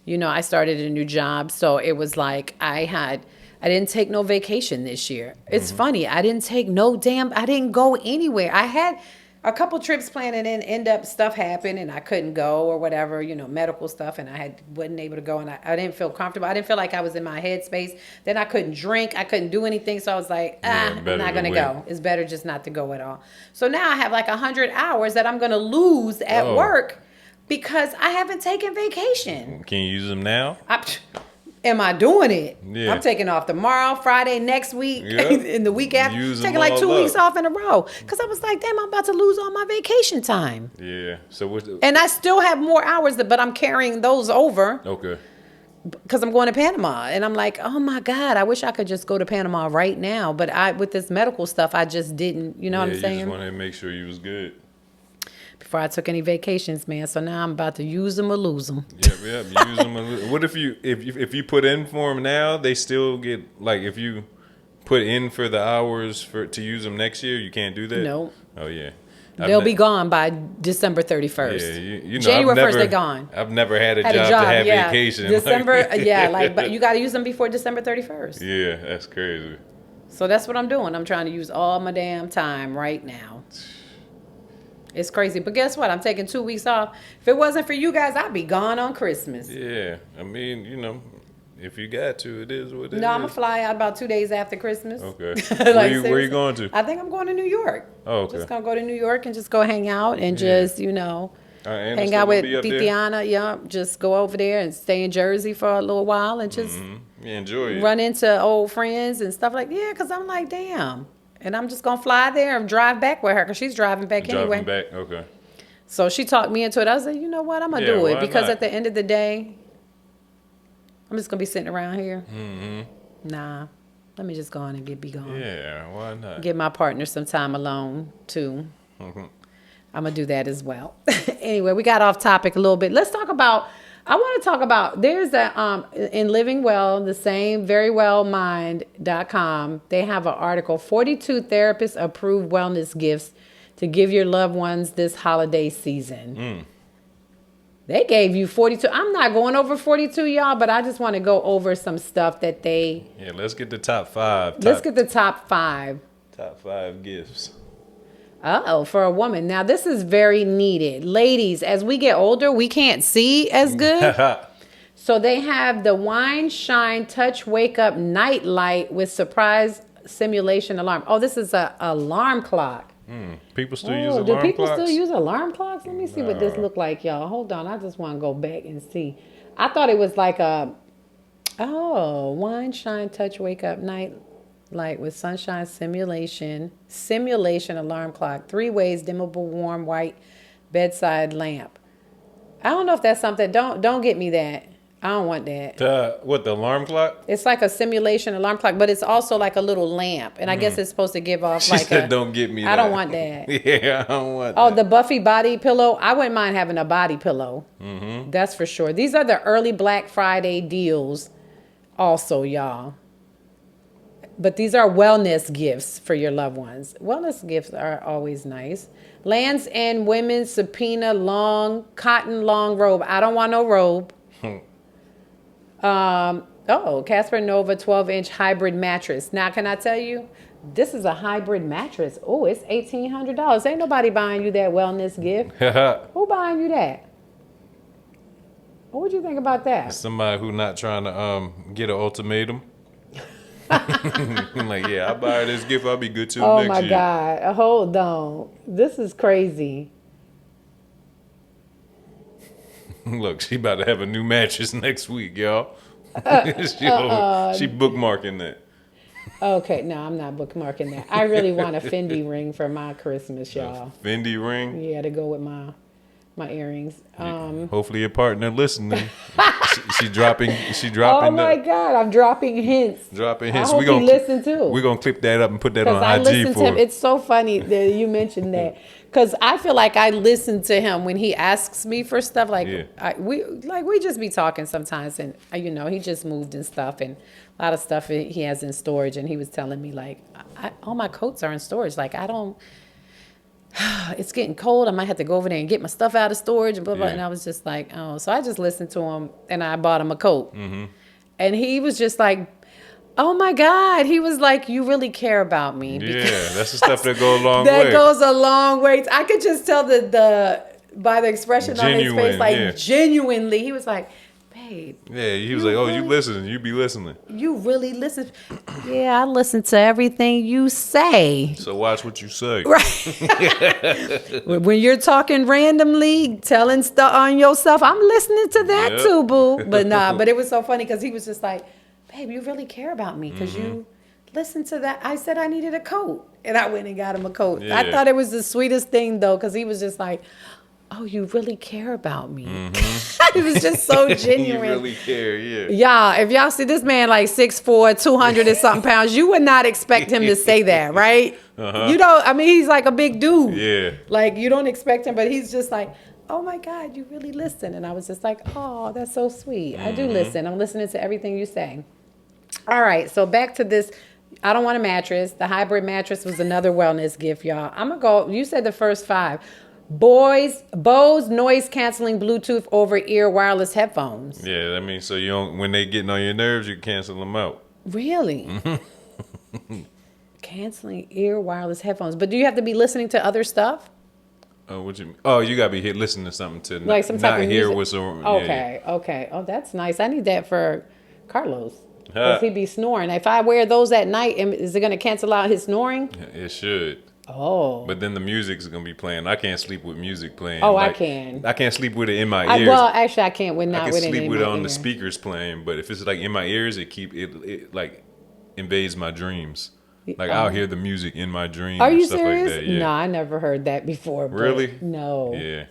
I started a new job. So it was like I didn't take no vacation this year. It's funny. I didn't go anywhere. I had a couple trips planned and then stuff happened and I couldn't go or whatever, medical stuff, and wasn't able to go, and I didn't feel comfortable. I didn't feel like I was in my headspace. Then I couldn't drink. I couldn't do anything. So I was like, I'm not going to go. It's better just not to go at all. So now I have like 100 hours that I'm going to lose at work because I haven't taken vacation. Can you use them now? Am I doing it? Yeah. I'm taking off tomorrow, Friday, next week, and the week after. Taking like 2 weeks off in a row. Because I was like, damn, I'm about to lose all my vacation time. Yeah. So and I still have more hours, but I'm carrying those over. Okay. Because I'm going to Panama. And I'm like, oh my God, I wish I could just go to Panama right now. But with this medical stuff, I just didn't, you know what I'm saying? You just wanted to make sure you was good. Before I took any vacations, man. So now I'm about to use them or lose them. Yeah, use them or lose them. What if you put in for them now, they still get, like, if you put in for the hours to use them next year, you can't do that? No. Oh, yeah. They'll be gone by December 31st. Yeah, January 1st, they're gone. I've never had a job to have vacation. December, but you got to use them before December 31st. Yeah, that's crazy. So that's what I'm doing. I'm trying to use all my damn time right now. It's crazy. But guess what? I'm taking 2 weeks off. If it wasn't for you guys, I'd be gone on Christmas. Yeah. I mean, if you got to, it is what it is. No, I'm going to fly out about 2 days after Christmas. Okay. Like, where you going to? I think I'm going to New York. Oh, okay. Just going to go to New York and just go hang out and just, hang out with Titiana. Yeah, just go over there and stay in Jersey for a little while and just enjoy it. Run into old friends and stuff like because I'm like, damn. And I'm just going to fly there and drive back with her because she's driving back anyway. Driving back, okay. So she talked me into it. I was like, you know what? I'm going to do it because at the end of the day, I'm just going to be sitting around here. Nah. Let me just go on and be gone. Yeah, why not? Give my partner some time alone, too. I'm going to do that as well. Anyway, we got off topic a little bit. Let's talk about, I want to talk about, there's a, in Living Well, the same verywellmind.com, they have an article, 42 therapists approve wellness gifts to give your loved ones this holiday season. They gave you 42. I'm not going over 42, y'all, but I just want to go over some stuff that they... Yeah, let's get the top 5. Let's get the top 5. Top 5 gifts. For a woman. Now, this is very needed. Ladies, as we get older, we can't see as good. So they have the Wine Shine Touch Wake Up Night Light with surprise simulation alarm. Oh, this is an alarm clock. People still use alarm clocks? Do people still use alarm clocks? Let me see what this look like, y'all. Hold on. I just want to go back and see. I thought it was like Wine Shine Touch Wake Up Night Light with sunshine simulation alarm clock. 3 ways dimmable warm white bedside lamp. I don't know if that's something. Don't get me that. I don't want that. The alarm clock? It's like a simulation alarm clock, but it's also like a little lamp. And I guess it's supposed to give off she said, don't get me that. I don't want that. Yeah, I don't want that. Oh, the Buffy body pillow. I wouldn't mind having a body pillow. That's for sure. These are the early Black Friday deals also, y'all. But these are wellness gifts for your loved ones. Wellness gifts are always nice. Lands and Women's Subpoena cotton long robe. I don't want no robe. Casper Nova 12-inch hybrid mattress. Now, can I tell you, this is a hybrid mattress. Oh, it's $1,800. Ain't nobody buying you that wellness gift. Who buying you that? What would you think about that? Somebody who not trying to get an ultimatum. I'm like, yeah, I buy this gift, I'll be good till next year. Oh my God. Hold on. This is crazy. Look, she about to have a new mattress next week, y'all. She bookmarking that. Okay, no, I'm not bookmarking that. I really want a Fendi ring for my Christmas, y'all. A Fendi ring? Yeah, to go with my earrings. Hopefully your partner listening. she dropping. Oh my God, I'm dropping hints. Dropping hints. I hope he listen too. We're gonna clip that up and put that on I IG listen for to him. It's so funny that you mentioned that because I feel like I listen to him when he asks me for stuff. Like we just be talking sometimes, and he just moved and stuff, and a lot of stuff he has in storage, and he was telling me like, all my coats are in storage. Like I don't. It's getting cold. I might have to go over there and get my stuff out of storage and blah, blah. And I was just like, oh. So I just listened to him and I bought him a coat. And he was just like, oh my God. He was like, you really care about me. Yeah, that's the stuff that goes a long way. That goes a long way. I could just tell by the expression on his face, like genuinely. He was like, babe. Yeah, he was like, oh, you listening. You be listening. You really listen. Yeah, I listen to everything you say. So watch what you say. Right. When you're talking randomly, telling stuff on yourself, I'm listening to that too, boo. But but it was so funny because he was just like, babe, you really care about me because you listen to that. I said I needed a coat. And I went and got him a coat. Yeah. I thought it was the sweetest thing, though, because he was just like, oh, you really care about me. It was just so genuine. You really care, yeah. Yeah, if y'all see this man like 6'4", 200 and something pounds, you would not expect him to say that, right? He's like a big dude. Yeah. Like, you don't expect him, but he's just like, oh my God, you really listen. And I was just like, oh, that's so sweet. I do listen. I'm listening to everything you say. All right, so back to this. I don't want a mattress. The hybrid mattress was another wellness gift, y'all. I'm going to go, you said the first 5. Bose noise canceling Bluetooth over ear wireless headphones. Yeah, I mean, so you don't, when they getting on your nerves, you cancel them out. Really? Canceling ear wireless headphones. But do you have to be listening to other stuff? Oh, what you mean? Oh, you gotta be listening to something to like some type of hear music? what's on. Okay. Oh, that's nice. I need that for Carlos. Because he be snoring. If I wear those at night, is it going to cancel out his snoring? It should. Oh. But then the music's gonna be playing. I can't sleep with music playing. Oh, I can. I can't sleep with it in my ears. Well, actually, I can't with I not can with it sleep in with my it on ear. the speakers playing, but if it's like in my ears, it like invades my dreams. Like I'll hear the music in my dreams. Are you stuff serious? Like that. Yeah. No, I never heard that before. But Really? No. Yeah.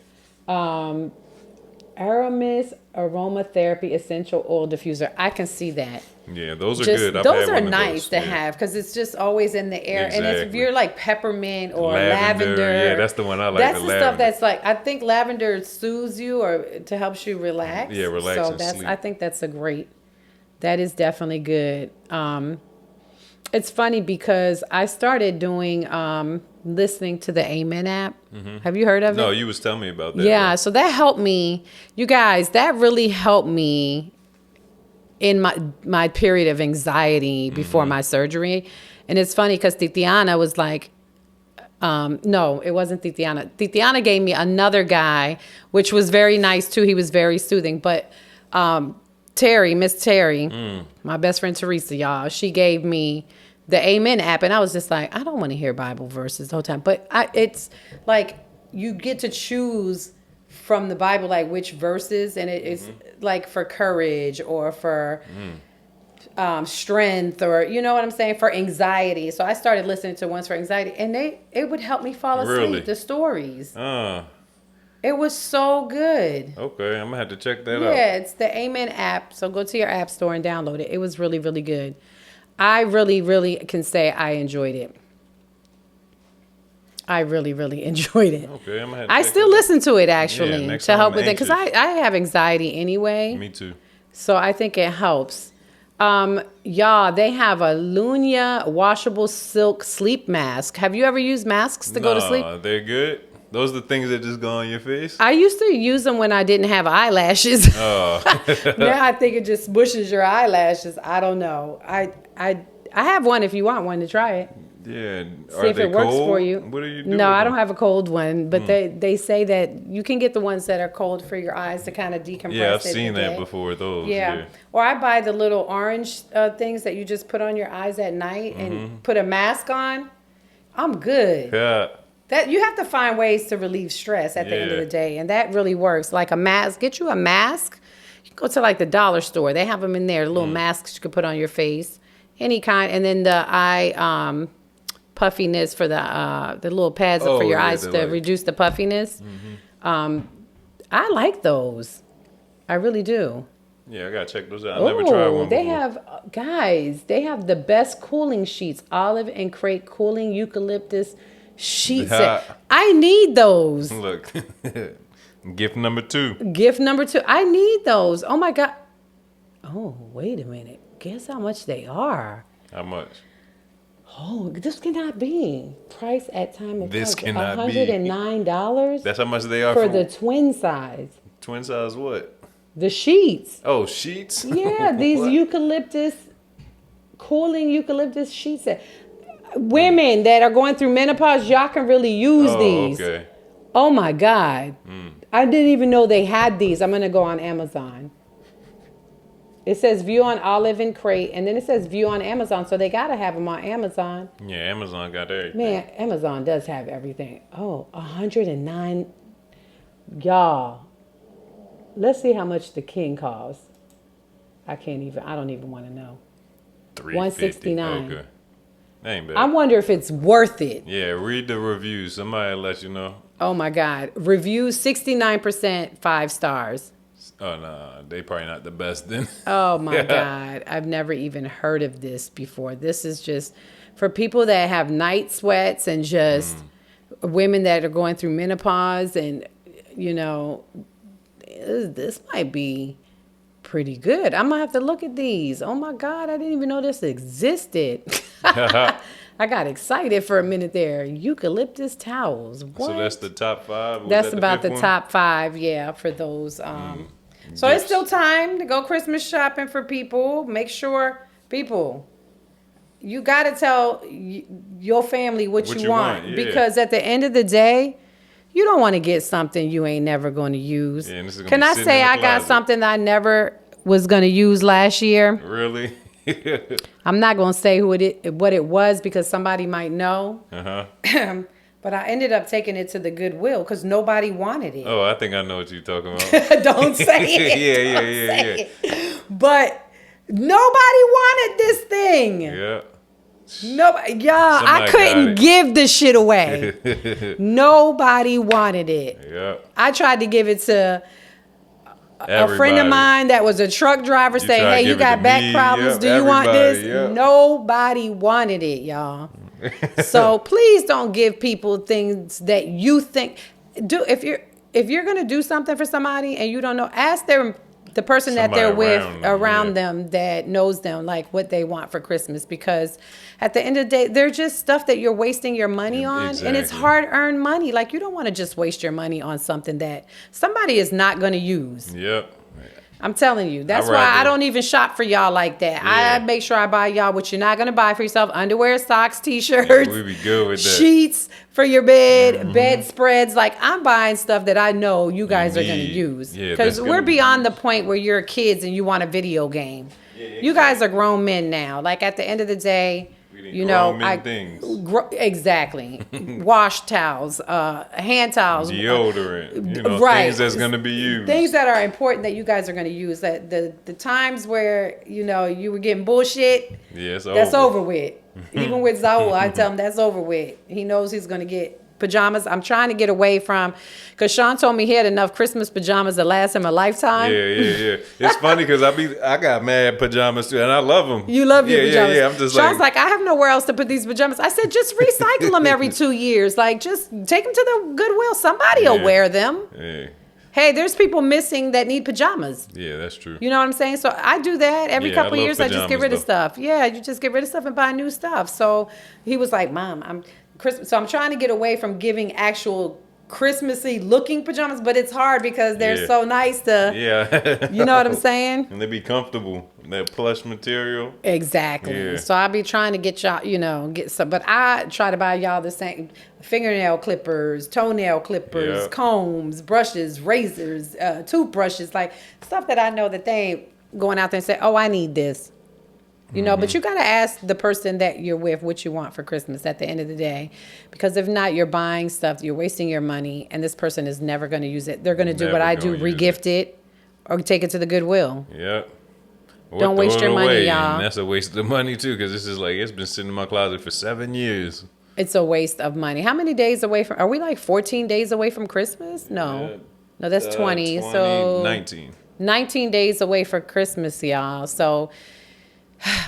Aramis Aromatherapy Essential Oil Diffuser. I can see that. Yeah, those are good. Those are nice to have because it's just always in the air. Exactly. And if you're like peppermint or lavender, yeah, that's the one I like. That's the stuff that's like, I think lavender soothes you or to helps you relax. Yeah, relax so and that's sleep. I think that is definitely good. It's funny because I started doing listening to the Amen app. Mm-hmm. Have you heard of it? No, you was telling me about that. Yeah, so that helped me. You guys, that really helped me in my period of anxiety before my surgery. And it's funny because Titiana was like, no, it wasn't Titiana. Titiana gave me another guy, which was very nice too. He was very soothing. But Miss Terry, my best friend Teresa, y'all, she gave me the Amen app. And I was just like, I don't want to hear Bible verses the whole time. But it's like you get to choose from the Bible, like which verses, and it's like for courage or for strength, or you know what I'm saying, for anxiety. So I started listening to ones for anxiety, and it would help me fall asleep. Really? The stories. It was so good. Okay, I'm gonna have to check that out. Yeah, it's the Amen app. So go to your app store and download it. It was really, really good. I really, really can say I enjoyed it. I really, really enjoyed it. Okay, I'm gonna have to I still listen to it actually Yeah, to help with it because I have anxiety anyway. Me too. So I think it helps. Y'all, they have a Lunia washable silk sleep mask. Have you ever used masks to go to sleep? They're good. Those are the things that just go on your face? I used to use them when I didn't have eyelashes. Oh. Now I think it just smushes your eyelashes. I don't know. I have one if you want one to try it. Yeah. See if it works for you. What do you do? No, I don't have a cold one, but they say that you can get the ones that are cold for your eyes to kind of decompress. Yeah, I've seen that before. Those. Yeah. Or I buy the little orange things that you just put on your eyes at night and put a mask on. I'm good. Yeah. That you have to find ways to relieve stress at the end of the day, and that really works. Like a mask, get you a mask. You can go to like the dollar store; they have them in there. Little masks you can put on your face, any kind, and then the eye puffiness for the little pads for your eyes to reduce the puffiness. I like those. I really do. Yeah, I gotta check those out. I never tried one before. They have the best cooling sheets, olive and crepe cooling eucalyptus sheets. I need those. Look, gift number 2. I need those. Oh my God. Oh, wait a minute. Guess how much they are? How much? Oh, this cannot be. Price at time of this cannot $109. That's how much they are for the twin size. Twin size what? The sheets. Oh, sheets? Yeah, these cooling eucalyptus sheets. Women that are going through menopause, y'all can really use these. Okay. Oh my God. I didn't even know they had these. I'm going to go on Amazon. It says view on Olive and Crate, and then it says view on Amazon, so they got to have them on Amazon. Yeah, Amazon got everything. Man, Amazon does have everything. Oh, $109. Y'all, let's see how much the King costs. I don't even want to know. $169. Okay. That ain't bad. I wonder if it's worth it. Yeah, read the reviews. Somebody will let you know. Oh my God. Reviews 69% 5 stars. Oh, no, they probably not the best then. Oh my God. I've never even heard of this before. This is just for people that have night sweats and just women that are going through menopause, and, you know, this might be pretty good. I'm going to have to look at these. Oh my God. I didn't even know this existed. I got excited for a minute there. Eucalyptus towels. What? So that's the top 5? That's about the top 5, yeah, for those. So it's still time to go Christmas shopping for people. Make sure, people, you got to tell your family what you want. Yeah. Because at the end of the day, you don't want to get something you ain't never going to use. Yeah, Can I say I got something that I never was going to use last year? Really? I'm not gonna say what it was because somebody might know. But I ended up taking it to the Goodwill because nobody wanted it. Oh, I think I know what you're talking about. Don't say it. Yeah. But nobody wanted this thing. Yeah. Nobody, y'all, I couldn't give the shit away. Nobody wanted it. Yeah. I tried to give it to a friend of mine that was a truck driver saying, hey, you got back problems. Do you want this? Yep. Nobody wanted it, y'all. So please don't give people things that you think if you're gonna do something for somebody and you don't know, ask the person that they're with around them that knows them, like what they want for Christmas, because at the end of the day, they're just stuff that you're wasting your money on, and it's hard-earned money. Like, you don't want to just waste your money on something that somebody is not going to use. Yep. I'm telling you. That's why I don't even shop for y'all like that. Yeah. I make sure I buy y'all what you're not going to buy for yourself. Underwear, socks, T-shirts. Yeah, we be good with that. Sheets for your bed, bedspreads. Like, I'm buying stuff that I know you guys are going to use. Because we're beyond the point where you're kids and you want a video game. Yeah, exactly. You guys are grown men now. Like, at the end of the day, exactly. Wash towels, hand towels, deodorant, things that's going to be used. Things that are important that you guys are going to use. That the times where you were getting bullshit, that's over with. Even with Zaul, I tell him that's over with. He knows he's going to get pajamas. I'm trying to get away from, because Sean told me he had enough Christmas pajamas to last him a lifetime. Yeah. It's funny because I got mad pajamas too, and I love them. You love your pajamas. Yeah. I'm just Sean's like, I have nowhere else to put these pajamas. I said, just recycle them every 2 years. Like, just take them to the Goodwill. Somebody will wear them. Yeah. Hey, there's people missing that need pajamas. Yeah, that's true. You know what I'm saying? So I do that every couple of years. I just get rid of stuff. Yeah, you just get rid of stuff and buy new stuff. So he was like, Mom, So I'm trying to get away from giving actual Christmassy looking pajamas, but it's hard because they're so nice to, you know what I'm saying? And they be comfortable, that plush material. Exactly. Yeah. So I'll be trying to get y'all, get some, but I try to buy y'all the same fingernail clippers, toenail clippers, combs, brushes, razors, toothbrushes, like stuff that I know that they ain't going out there and say, oh, I need this. But you got to ask the person that you're with what you want for Christmas at the end of the day. Because if not, you're buying stuff, you're wasting your money, and this person is never going to use it. They're going to do what I do, re-gift it or take it to the Goodwill. Yep. Don't waste your money, y'all. And that's a waste of money, too, because this is like, it's been sitting in my closet for 7 years. It's a waste of money. How many days away are we like 14 days away from Christmas? No. No, that's 20. So 19. 19 days away for Christmas, y'all. So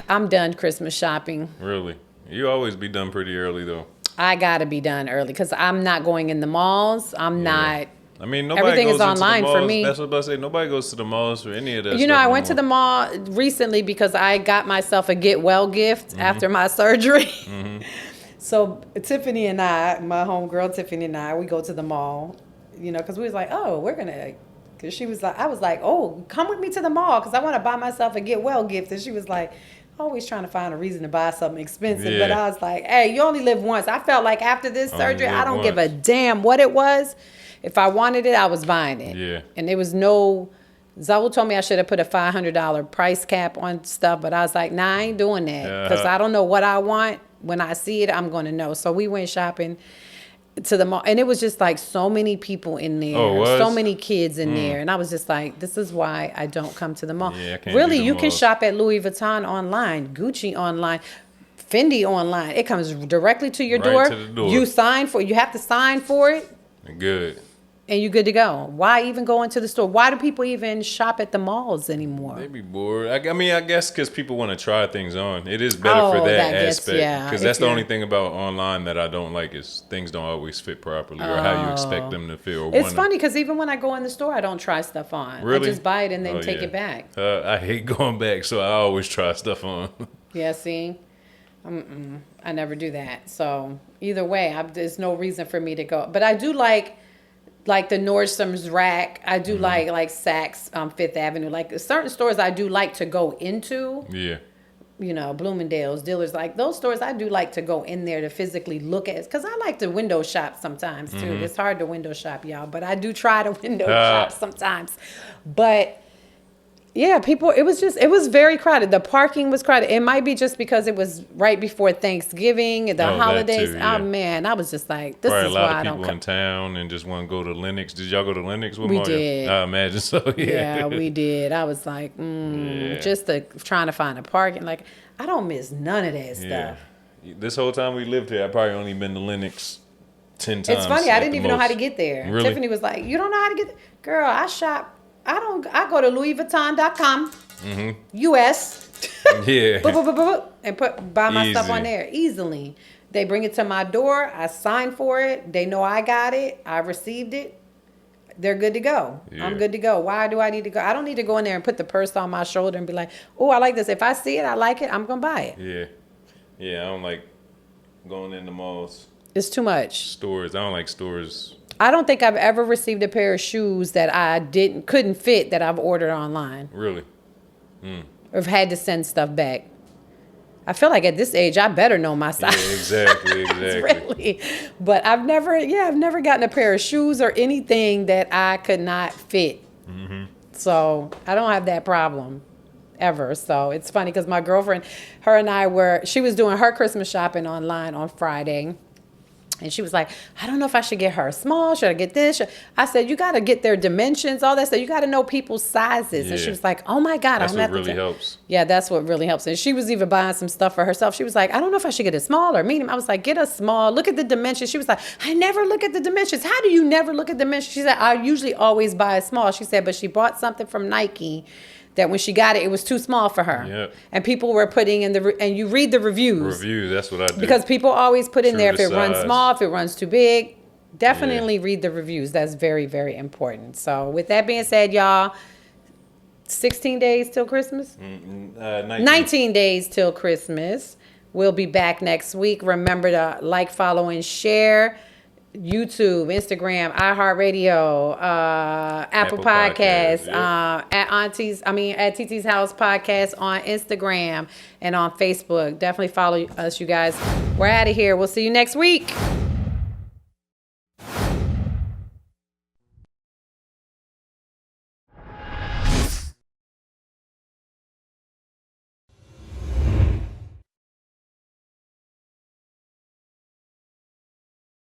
I'm done Christmas shopping. Really? You always be done pretty early, though. I got to be done early because I'm not going in the malls. I'm not. I mean, nobody everything goes is online into the malls. for me. That's what I'm about to say. Nobody goes to the malls for any of that stuff. I went to the mall recently because I got myself a get well gift after my surgery. So Tiffany and I, my homegirl Tiffany and I, we go to the mall, because we was like, oh, we're going to. Because she was like, I was like, oh, come with me to the mall because I want to buy myself a get well gift. And she was like, always trying to find a reason to buy something expensive. Yeah. But I was like, hey, you only live once. I felt like after this surgery, I don't give a damn what it was. If I wanted it, I was buying it. Yeah. And there was no, Zaul told me I should have put a $500 price cap on stuff. But I was like, nah, I ain't doing that. Because I don't know what I want. When I see it, I'm going to know. So we went shopping to the mall, and it was just like so many people in there, so many kids in there, and I was just like, this is why I don't come to the mall. Really, you can shop at Louis Vuitton online, Gucci online, Fendi online. It comes directly to your door. To the door. You have to sign for it. Good. And you're good to go. Why even go into the store? Why do people even shop at the malls anymore? They be bored. I mean, I guess because people want to try things on. It is better for that aspect. Because that's the only thing about online that I don't like is things don't always fit properly or how you expect them to fit. It's funny because even when I go in the store, I don't try stuff on. Really? I just buy it and then take it back. I hate going back, so I always try stuff on. Yeah, see? I never do that. So either way, there's no reason for me to go. But I do like the Nordstrom's rack. I do like Saks, Fifth Avenue. Like certain stores I do like to go into. Yeah. Bloomingdale's, Dillard's, like those stores I do like to go in there to physically look at. Because I like to window shop sometimes too. It's hard to window shop, y'all. But I do try to window shop sometimes. But Yeah, people, it was very crowded. The parking was crowded. It might be just because it was right before Thanksgiving and the holidays. Too, yeah. Oh, man, I was just like, this Probably is a lot why I of don't people in town and just want to go to Lennox. Did y'all go to Lennox with We Mario? did. I imagine so, yeah. Yeah, we did. I was like, just trying to find a parking. Like, I don't miss none of that stuff. This whole time we lived here, I probably only been to Lennox 10 times. It's funny, I didn't even know how to get there. Really? Tiffany was like, you don't know how to get there? Girl, I shop. I go to LouisVuitton.com, US. Yeah. Boop, boop, boop, boop, and buy my stuff Easy. on there easily. They bring it to my door. I sign for it. They know I got it. I received it. They're good to go. Yeah. I'm good to go. Why do I need to go? I don't need to go in there and put the purse on my shoulder and be like, oh, I like this. If I see it, I like it, I'm going to buy it. Yeah. Yeah, I don't like going into malls. It's too much. Stores. I don't like stores. I don't think I've ever received a pair of shoes that I couldn't fit that I've ordered online. Really? Or have had to send stuff back. I feel like at this age, I better know my size. Yeah, exactly. Really. But I've never gotten a pair of shoes or anything that I could not fit. So I don't have that problem ever. So it's funny because my girlfriend, she was doing her Christmas shopping online on Friday. And she was like, I don't know if I should get her a small. Should I get this? I said, you got to get their dimensions, all that stuff. You got to know people's sizes. Yeah. And she was like, oh, my God. That's what really helps. Yeah, that's what really helps. And she was even buying some stuff for herself. She was like, I don't know if I should get a small or medium. I was like, get a small. Look at the dimensions. She was like, I never look at the dimensions. How do you never look at dimensions? She said, I usually always buy a small. She said, but she bought something from Nike that when she got it, it was too small for her. Yep. And people were putting in and you read the reviews. That's what I do. Because people always put in True there if to it runs size. small, if it runs too big. Definitely read the reviews. That's very, very important. So with that being said, y'all, 16 days till Christmas? 19 days till Christmas. We'll be back next week. Remember to like, follow, and share. YouTube, Instagram, iHeartRadio, Apple Podcasts, at Titi's House Podcast on Instagram and on Facebook. Definitely follow us, you guys. We're out of here. We'll see you next week.